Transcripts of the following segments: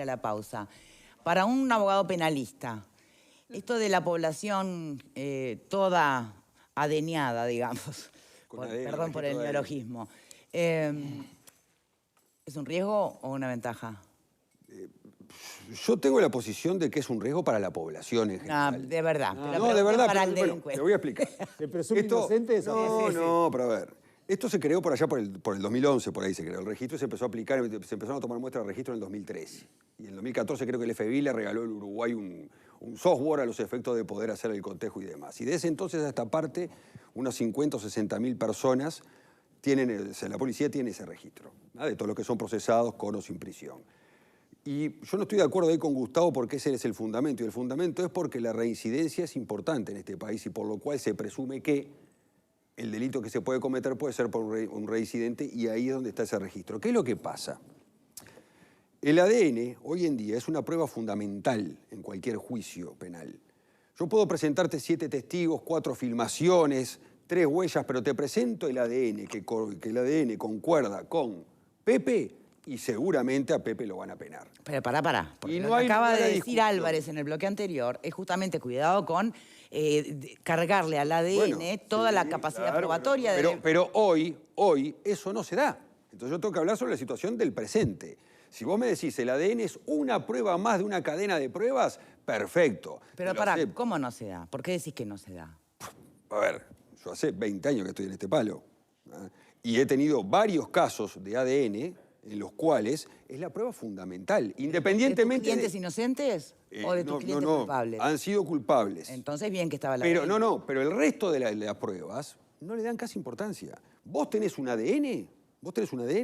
a la pausa. Para un abogado penalista, esto de la población toda adeñada, digamos, perdón por el neologismo, ¿es un riesgo o una ventaja? Yo tengo la posición de que es un riesgo para la población en general. De verdad. No, de verdad, para el bueno, delincuente. te voy a explicar. ¿Se presume inocente? No, pero a ver. Esto se creó por allá por el 2011, por ahí se creó el registro y se empezó a aplicar, se empezaron a tomar muestras de registro en el 2013. Y en el 2014 creo que el FBI le regaló al Uruguay un software a los efectos de poder hacer el cotejo y demás. Y de ese entonces a esta parte, unas 50 o 60 mil personas tienen, la policía tiene ese registro, ¿no? De todos los que son procesados con o sin prisión. Y yo no estoy de acuerdo ahí con Gustavo porque ese es el fundamento. Y el fundamento es porque la reincidencia es importante en este país y por lo cual se presume que el delito que se puede cometer puede ser por un reincidente y ahí es donde está ese registro. ¿Qué es lo que pasa? El ADN hoy en día es una prueba fundamental en cualquier juicio penal. Yo puedo presentarte 7 testigos, 4 filmaciones, 3 huellas, pero te presento el ADN, que el ADN concuerda con Pepe y seguramente a Pepe lo van a penar. Pero pará. Porque y lo no que hay acaba de decir discusión. Álvarez en el bloque anterior es justamente cuidado con cargarle al ADN toda la capacidad probatoria. Pero hoy eso no se da. Entonces yo tengo que hablar sobre la situación del presente. Si vos me decís el ADN es una prueba más de una cadena de pruebas, perfecto. Pero pará, ¿cómo no se da? ¿Por qué decís que no se da? A ver, yo hace 20 años que estoy en este palo, ¿eh? Y he tenido varios casos de ADN en los cuales es la prueba fundamental, independientemente ¿De tus clientes inocentes o de tus clientes culpables? Han sido culpables. Entonces bien que estaba la Pero ADN. pero el resto de las pruebas no le dan casi importancia. Vos tenés un ADN,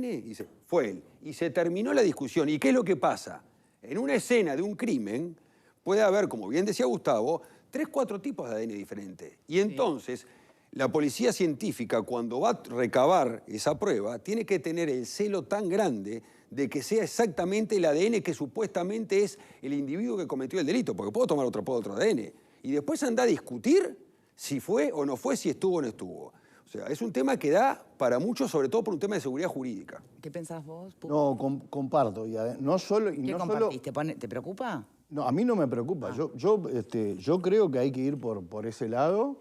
y dice, fue él. Y se terminó la discusión. ¿Y qué es lo que pasa? En una escena de un crimen puede haber, como bien decía Gustavo, 3, 4 tipos de ADN diferentes. Y entonces la policía científica, cuando va a recabar esa prueba, tiene que tener el celo tan grande de que sea exactamente el ADN que supuestamente es el individuo que cometió el delito, porque puedo tomar otro ADN. Y después anda a discutir si fue o no fue, si estuvo o no estuvo. O sea, es un tema que da para muchos, sobre todo por un tema de seguridad jurídica. ¿Qué pensás vos, Pupo? No, comparto. No solo, ¿Qué compartís? ¿Te preocupa? No, a mí no me preocupa. Yo creo que hay que ir por ese lado.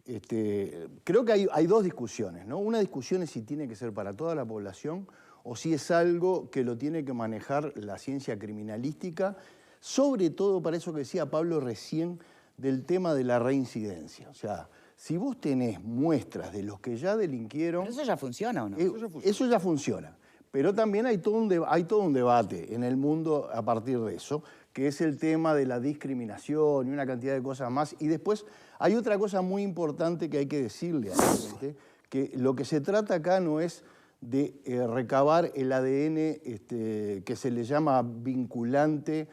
Creo que hay 2 discusiones, ¿no? Una discusión es si tiene que ser para toda la población o si es algo que lo tiene que manejar la ciencia criminalística, sobre todo para eso que decía Pablo recién del tema de la reincidencia. O sea, si vos tenés muestras de los que ya delinquieron... ¿Pero eso ya funciona o no? Eso ya funciona. Pero también hay todo un debate en el mundo a partir de eso, que es el tema de la discriminación y una cantidad de cosas más. Y después hay otra cosa muy importante que hay que decirle a la gente, que lo que se trata acá no es de recabar el ADN que se le llama vinculante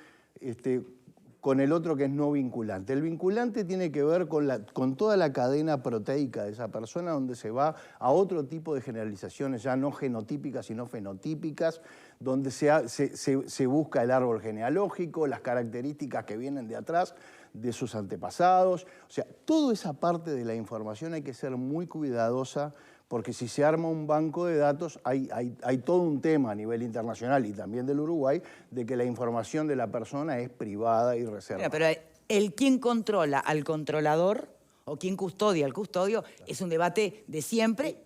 con el otro que es no vinculante. El vinculante tiene que ver con toda la cadena proteica de esa persona, donde se va a otro tipo de generalizaciones, ya no genotípicas, sino fenotípicas, donde se busca el árbol genealógico, las características que vienen de atrás de sus antepasados. O sea, toda esa parte de la información hay que ser muy cuidadosa, porque si se arma un banco de datos, hay todo un tema a nivel internacional y también del Uruguay, de que la información de la persona es privada y reservada. Pero ¿quién controla al controlador o quién custodia al custodio? Claro. Es un debate de siempre,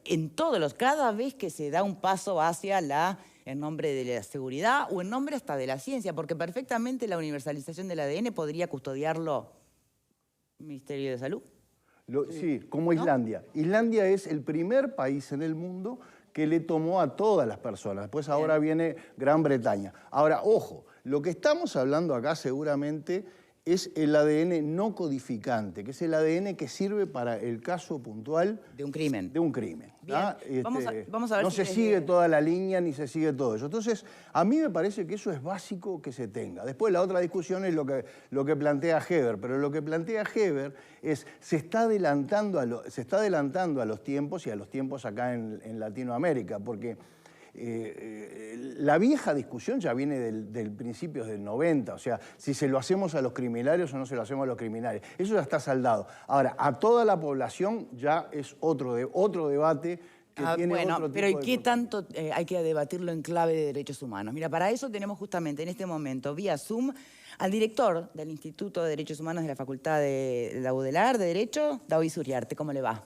cada vez que se da un paso hacia en nombre de la seguridad o en nombre hasta de la ciencia, porque perfectamente la universalización del ADN podría custodiarlo el Ministerio de Salud. Sí, como Islandia. ¿No? Islandia es el primer país en el mundo que le tomó a todas las personas. Después ahora viene Gran Bretaña. Ahora, ojo, lo que estamos hablando acá seguramente es el ADN no codificante, que es el ADN que sirve para el caso puntual de un crimen. Bien. Vamos a ver no se sigue toda la línea ni se sigue todo eso. Entonces, a mí me parece que eso es básico que se tenga. Después la otra discusión es lo que plantea Heber, pero lo que plantea Heber es se está adelantando a los tiempos y a los tiempos acá en Latinoamérica, porque la vieja discusión ya viene del principios del 90, o sea, si se lo hacemos a los criminales o no se lo hacemos a los criminales. Eso ya está saldado. Ahora, a toda la población ya es otro debate que tiene bueno, otro pero ¿y tipo de qué contaminación. tanto hay que debatirlo en clave de derechos humanos? Mira, para eso tenemos justamente en este momento, vía Zoom, al director del Instituto de Derechos Humanos de la Facultad de la UDELAR de Derecho, David Suriarte. ¿Cómo le va?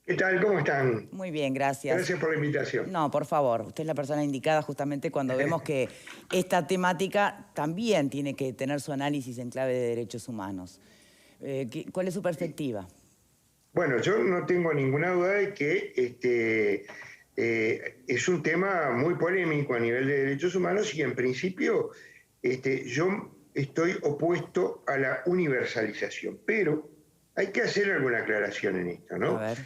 ¿Qué tal? ¿Cómo están? Muy bien, gracias. Gracias por la invitación. No, por favor, usted es la persona indicada justamente cuando vemos que esta temática también tiene que tener su análisis en clave de derechos humanos. ¿Cuál es su perspectiva? Bueno, yo no tengo ninguna duda de que es un tema muy polémico a nivel de derechos humanos y en principio yo estoy opuesto a la universalización, pero hay que hacer alguna aclaración en esto, ¿no? A ver.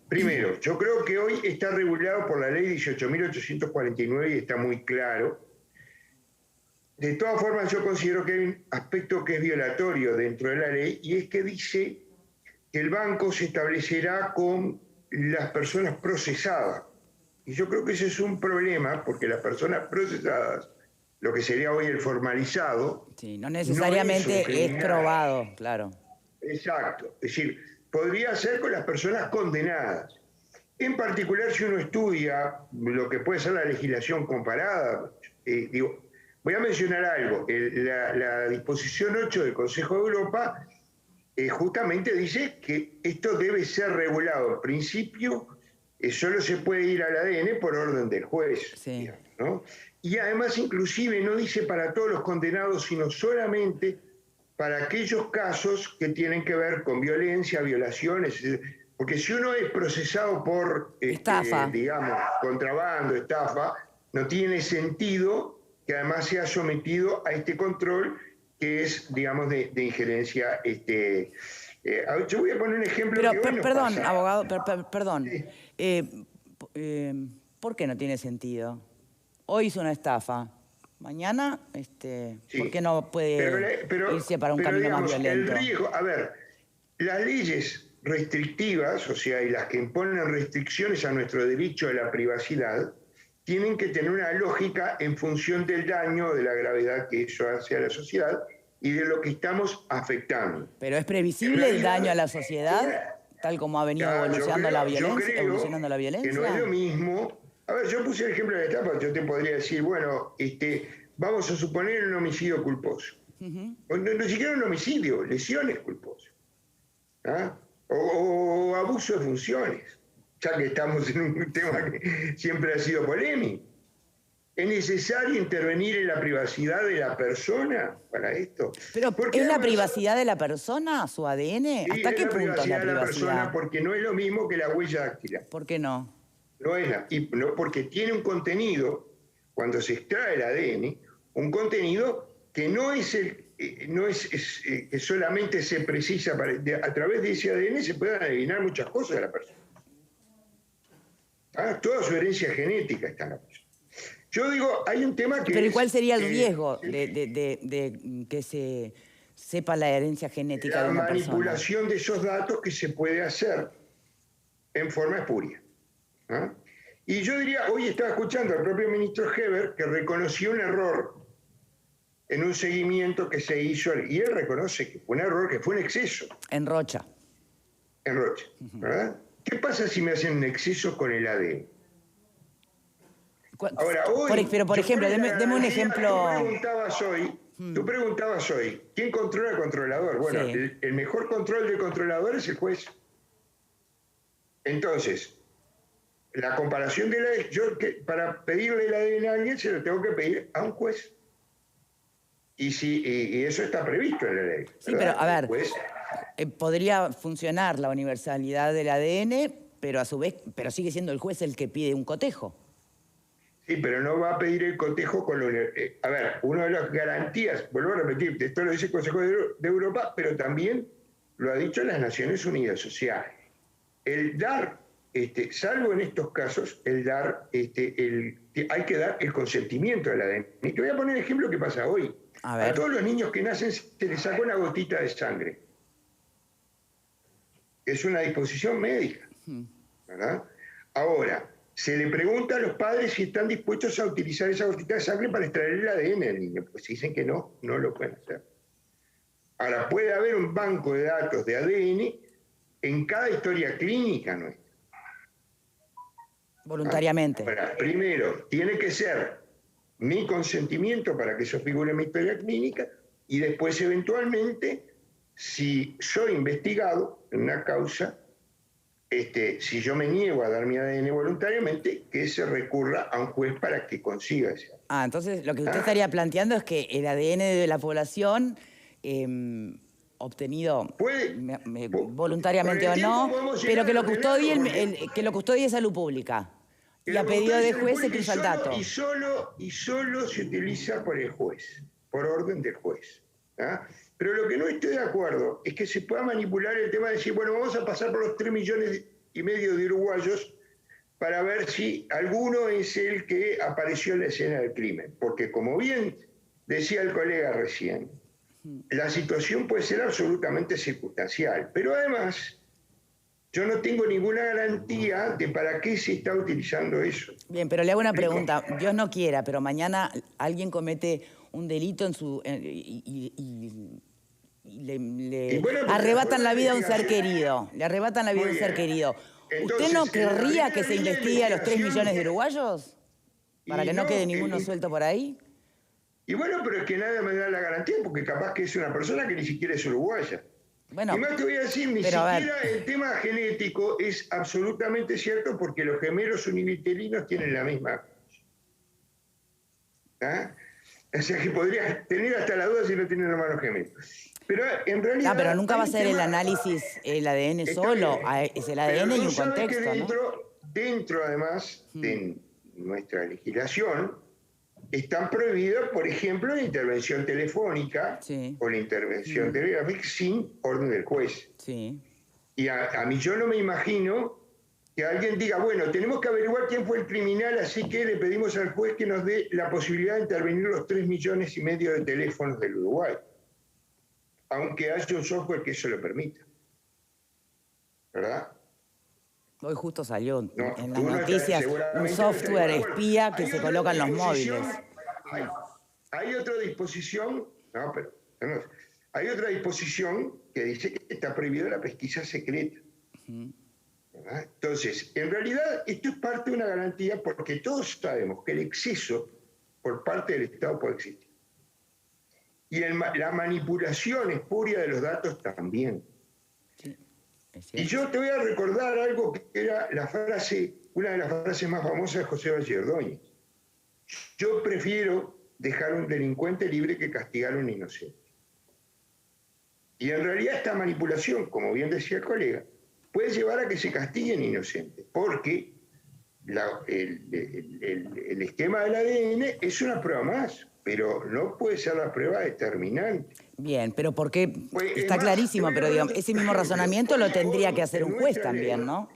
Primero, yo creo que hoy está regulado por la ley 18.849 y está muy claro. De todas formas, yo considero que hay un aspecto que es violatorio dentro de la ley y es que dice que el banco se establecerá con las personas procesadas. Y yo creo que ese es un problema porque las personas procesadas, lo que sería hoy el formalizado... Sí, no necesariamente no es probado, claro. Exacto. Es decir, podría ser con las personas condenadas. En particular, si uno estudia lo que puede ser la legislación comparada, voy a mencionar algo. La disposición 8 del Consejo de Europa justamente dice que esto debe ser regulado. En principio, solo se puede ir al ADN por orden del juez. Sí. Digamos, ¿no? Y además, inclusive, no dice para todos los condenados, sino solamente para aquellos casos que tienen que ver con violencia, violaciones. Porque si uno es procesado por, Estafa. digamos, contrabando, estafa, no tiene sentido que además sea sometido a este control que es, digamos, de injerencia. Yo voy a poner un ejemplo Pero, que hoy nos perdón, pasa. abogado, perdón. Sí. ¿Por qué no tiene sentido? Hoy hizo una estafa. Mañana, Sí. ¿por qué no puede irse para un camino digamos, más violento? El riesgo, a ver, las leyes restrictivas, o sea, y las que imponen restricciones a nuestro derecho a la privacidad, tienen que tener una lógica en función del daño, de la gravedad que eso hace a la sociedad y de lo que estamos afectando. ¿Pero es previsible el daño a la sociedad, tal como ha venido evolucionando la violencia? Que no es lo mismo. A ver, yo puse el ejemplo de la estafa, yo te podría decir, bueno, vamos a suponer un homicidio culposo. O no siquiera un homicidio, lesiones culposas. ¿Ah? O abuso de funciones, ya que estamos en un tema que siempre ha sido polémico. ¿Es necesario intervenir en la privacidad de la persona para esto? ¿Pero es la privacidad de la persona, su ADN? Sí, ¿Hasta qué punto es la privacidad de la persona privacidad? porque no es lo mismo que la huella dactilar. ¿Por qué no? No es no, porque tiene un contenido, cuando se extrae el ADN, un contenido que no es que solamente se precisa a través de ese ADN se pueden adivinar muchas cosas de la persona. Toda su herencia genética está en la persona. Yo digo, hay un tema que... Pero ¿y cuál sería el riesgo de que se sepa la herencia genética de una persona? La manipulación de esos datos que se puede hacer en forma espuria. Y yo diría, hoy estaba escuchando al propio ministro Heber que reconoció un error en un seguimiento que se hizo, y él reconoce que fue un error, que fue un exceso. En Rocha. En Rocha, ¿verdad? ¿Qué pasa si me hacen un exceso con el ADN? Ahora, hoy... Pero, por ejemplo, deme un ejemplo... Tú preguntabas hoy, ¿quién controla al controlador? Bueno, sí. el mejor control del controlador es el juez. Entonces, la comparación de para pedirle el ADN a alguien se lo tengo que pedir a un juez. Y eso está previsto en la ley. Sí, pero a ver, podría funcionar la universalidad del ADN, pero a su vez, sigue siendo el juez el que pide un cotejo. Sí, pero no va a pedir el cotejo con a ver, una de las garantías, vuelvo a repetir, esto lo dice el Consejo de Europa, pero también lo ha dicho las Naciones Unidas. O sea, el dar, salvo en estos casos, el dar, hay que dar el consentimiento del ADN. Y te voy a poner el ejemplo que pasa hoy. A todos los niños que nacen se les saca una gotita de sangre. Es una disposición médica, ¿verdad? Ahora, se le pregunta a los padres si están dispuestos a utilizar esa gotita de sangre para extraer el ADN del niño. Pues si dicen que no, no lo pueden hacer. Ahora, puede haber un banco de datos de ADN en cada historia clínica nuestra. Voluntariamente. Ahora, primero, tiene que ser mi consentimiento para que eso figure en mi historia clínica y después, eventualmente, si soy investigado en una causa, si yo me niego a dar mi ADN voluntariamente, que se recurra a un juez para que consiga ese ADN. Entonces lo que usted estaría planteando es que el ADN de la población, obtenido voluntariamente o no, pero que lo custodie Salud Pública. Y a pedido de juez se cruza el dato. Y solo se utiliza por el juez, por orden del juez. Pero lo que no estoy de acuerdo es que se pueda manipular el tema de decir, bueno, vamos a pasar por los 3,5 millones de uruguayos para ver si alguno es el que apareció en la escena del crimen. Porque como bien decía el colega recién, la situación puede ser absolutamente circunstancial, pero además yo no tengo ninguna garantía de para qué se está utilizando eso. Bien, pero le hago una pregunta. Dios no quiera, pero mañana alguien comete un delito y le arrebatan la vida a un ser querido. Le arrebatan la vida a un ser querido. ¿Usted no querría que se investigue a los 3 millones de uruguayos? Para que no quede ninguno suelto por ahí. Y bueno, pero es que nada me da la garantía, porque capaz que es una persona que ni siquiera es uruguaya. Bueno, y más te voy a decir, ni siquiera el tema genético es absolutamente cierto, porque los gemelos univitelinos tienen la misma. O sea que podrías tener hasta la duda si no tienen hermanos gemelos. Pero en realidad... pero nunca va a ser el análisis, el ADN solo, es el ADN y un contexto, dentro, además, de nuestra legislación, están prohibidas, por ejemplo, la intervención telefónica o la intervención telegráfica sin orden del juez. Sí. Y a mí yo no me imagino que alguien diga, bueno, tenemos que averiguar quién fue el criminal, así que le pedimos al juez que nos dé la posibilidad de intervenir los 3,5 millones de teléfonos del Uruguay. Aunque haya un software que eso lo permita. ¿Verdad? Hoy justo salió en las noticias un software espía que se coloca en los móviles. Hay otra disposición, hay otra disposición que dice que está prohibida la pesquisa secreta. Entonces, en realidad, esto es parte de una garantía porque todos sabemos que el exceso por parte del Estado puede existir. Y la manipulación espuria de los datos también. Y yo te voy a recordar algo que era una de las frases más famosas de José Valle Ordóñez. Yo prefiero dejar a un delincuente libre que castigar a un inocente. Y en realidad esta manipulación, como bien decía el colega, puede llevar a que se castiguen inocentes, porque el esquema del ADN es una prueba más, pero no puede ser la prueba determinante. Bien, pero ¿por qué? Está clarísimo, pero digamos, ese mismo razonamiento lo tendría que hacer un juez también, ¿no?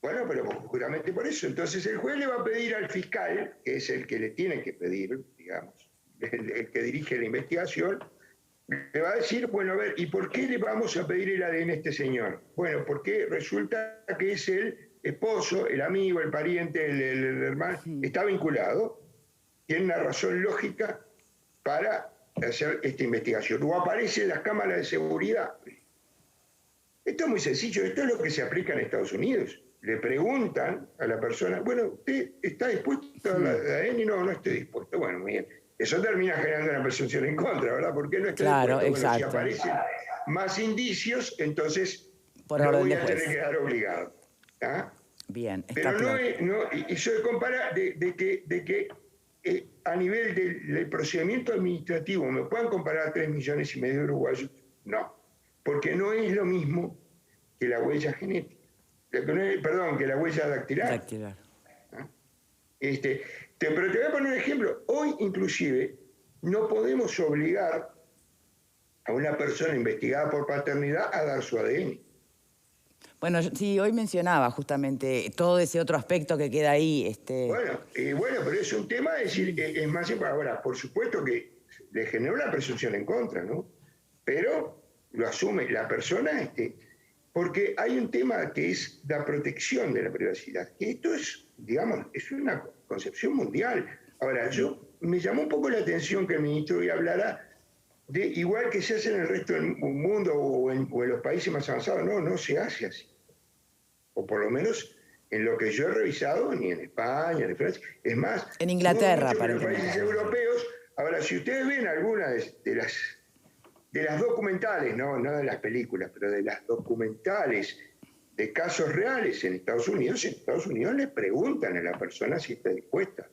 Bueno, pero justamente por eso. Entonces el juez le va a pedir al fiscal, que es el que le tiene que pedir, digamos, el que dirige la investigación, le va a decir, bueno, a ver, ¿y por qué le vamos a pedir el ADN a este señor? Bueno, porque resulta que es el esposo, el amigo, el pariente, el hermano, está vinculado, tiene una razón lógica para hacer esta investigación. O aparece en las cámaras de seguridad. Esto es muy sencillo, esto es lo que se aplica en Estados Unidos. Le preguntan a la persona, bueno, ¿usted está dispuesto a la ADN? No, no estoy dispuesto. Bueno, muy bien. Eso termina generando una presunción en contra, ¿verdad? ¿Por qué no estoy dispuesto? Exacto. Bueno, si aparecen más indicios, entonces por no orden voy de a juez. tener que quedar obligado. Bien, está pero claro. eso compara de que a nivel del procedimiento administrativo me puedan comparar 3,5 millones de uruguayos, no, porque no es lo mismo que la huella genética, que la huella dactilar. Pero te voy a poner un ejemplo. Hoy, inclusive, no podemos obligar a una persona investigada por paternidad a dar su ADN. Bueno, sí, hoy mencionaba justamente todo ese otro aspecto que queda ahí. Bueno, pero es un tema, es decir, es más... Ahora, por supuesto que le genera una presunción en contra, ¿no? Pero lo asume la persona, porque hay un tema que es la protección de la privacidad. Que esto es, digamos, es una concepción mundial. Ahora, me llamó un poco la atención que el ministro hoy hablara de, igual que se hace en el resto del mundo o en los países más avanzados, no se hace así. o por lo menos en lo que yo he revisado, ni en España, ni en Francia. Es más, en Inglaterra, en los aparentemente. países europeos. Ahora, si ustedes ven alguna de las documentales, no de las películas, pero de las documentales de casos reales en Estados Unidos le preguntan a la persona si está dispuesta.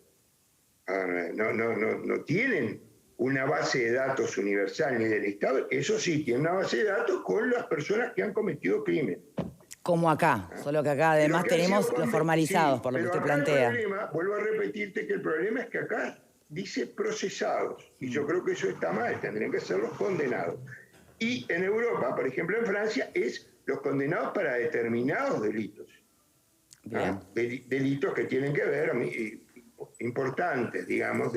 No tienen una base de datos universal ni del Estado, eso sí, tienen una base de datos con las personas que han cometido crimen. Como acá, solo que acá además tenemos los formalizados, por lo que usted plantea. Vuelvo a repetirte que el problema es que acá dice procesados, y yo creo que eso está mal, tendrían que ser los condenados. Y en Europa, por ejemplo en Francia, es los condenados para determinados delitos. Bien. Delitos que tienen que ver, importantes, digamos,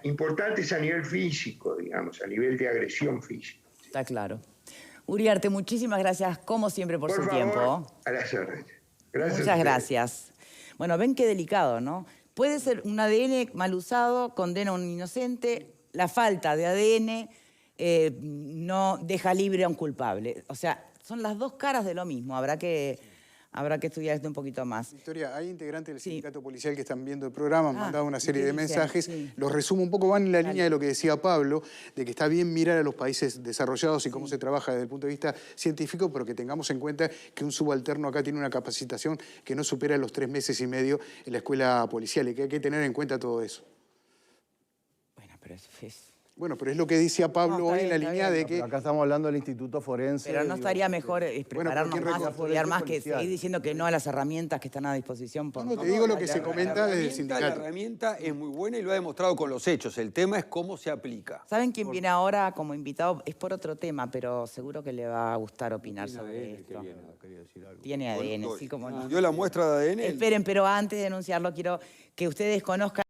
importantes a nivel físico, digamos, a nivel de agresión física. Está claro. Uriarte, muchísimas gracias, como siempre, por su favor, tiempo. a las órdenes. Gracias. Muchas gracias. Bueno, ven qué delicado, ¿no? Puede ser un ADN mal usado, condena a un inocente, la falta de ADN no deja libre a un culpable. O sea, son las dos caras de lo mismo. Habrá que estudiar esto un poquito más. Victoria, hay integrantes del Sí. sindicato policial que están viendo el programa, han mandado una serie ¿y qué de dicen? mensajes. Sí. Los resumo un poco, van en la línea de lo que decía Pablo, de que está bien mirar a los países desarrollados y cómo se trabaja desde el punto de vista científico, pero que tengamos en cuenta que un subalterno acá tiene una capacitación que no supera los 3 meses y medio en la escuela policial y que hay que tener en cuenta todo eso. Bueno, pero es... Bueno, pero es lo que decía Pablo No, está hoy en la bien, está línea bien. de que... Pero acá estamos hablando del Instituto Forense. Pero no estaría mejor prepararnos ¿quién más, recurre? estudiar más, que Policial. seguir diciendo que no a las herramientas que están a disposición. Por... No, te digo lo que La- se la- comenta la desde el herramienta- sindicato. La herramienta es muy buena y lo ha demostrado con los hechos. El tema es cómo se aplica. ¿Saben quién viene ahora como invitado? Es por otro tema, pero seguro que le va a gustar opinar sobre esto. Tiene ADN, sí, como no. ¿Dio la muestra de ADN? Esperen, pero antes de denunciarlo, quiero que ustedes conozcan